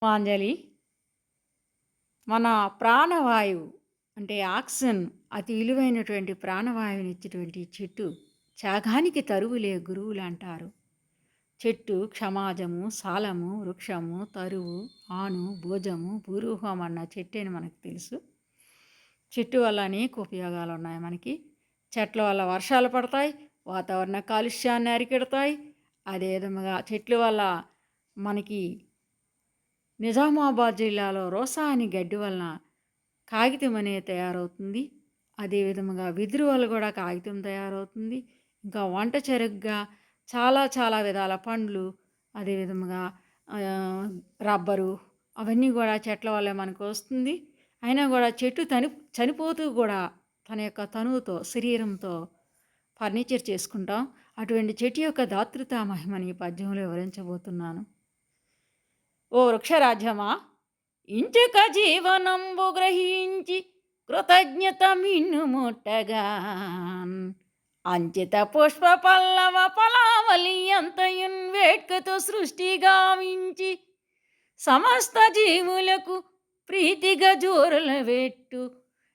పుష్పాంజలి మన ప్రాణవాయువు అంటే ఆక్సిజన్ అతి విలువైనటువంటి ప్రాణవాయువునిచ్చేటువంటి చెట్టు త్యాగానికి తరువులే గురువులు అంటారు. చెట్టు క్షమాజము సాలము వృక్షము తరువు ఆను భోజము భూరూహం అన్న చెట్టు అని మనకు తెలుసు. చెట్టు వల్ల అనేక ఉపయోగాలు ఉన్నాయి మనకి. చెట్ల వల్ల వర్షాలు పడతాయి, వాతావరణ కాలుష్యాన్ని అరికెడతాయి. అదే విధముగా చెట్ల వల్ల మనకి నిజామాబాద్ జిల్లాలో రోసా అని గడ్డి వలన కాగితం అనేది తయారవుతుంది. అదే విధముగా వెదురు వల్ల కూడా కాగితం తయారవుతుంది. ఇంకా వంట చెరకుగా చాలా చాలా విధాల పండ్లు, అదే విధముగా రబ్బరు అవన్నీ కూడా చెట్ల వల్లే మనకు వస్తుంది. అయినా కూడా చెట్టు చనిపోతూ కూడా తన యొక్క తనువుతో శరీరంతో ఫర్నిచర్ చేసుకుంటాం. అటువంటి చెట్టు యొక్క దాతృతా మహిమని ఈ పద్యంలో వివరించబోతున్నాను. ఓ వృక్షరాజ్యమా, ఇంచుక జీవనంబు గ్రహించి కృతజ్ఞత మిన్ను ముట్టగా అంచిత పుష్ప పల్లవ ఫలావలి అంతయున్ వేట్కతో సృష్టి గావించి సమస్త జీవులకు ప్రీతిగా జోరుల వెట్టు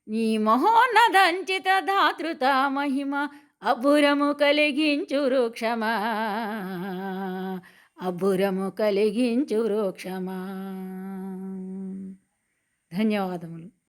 నీ మహోన్నదంచిత ధాతృత మహిమ అబ్బురము కలిగించు వృక్షమా, అబ్బురము కలిగించు వృక్షమా. ధన్యవాదములు.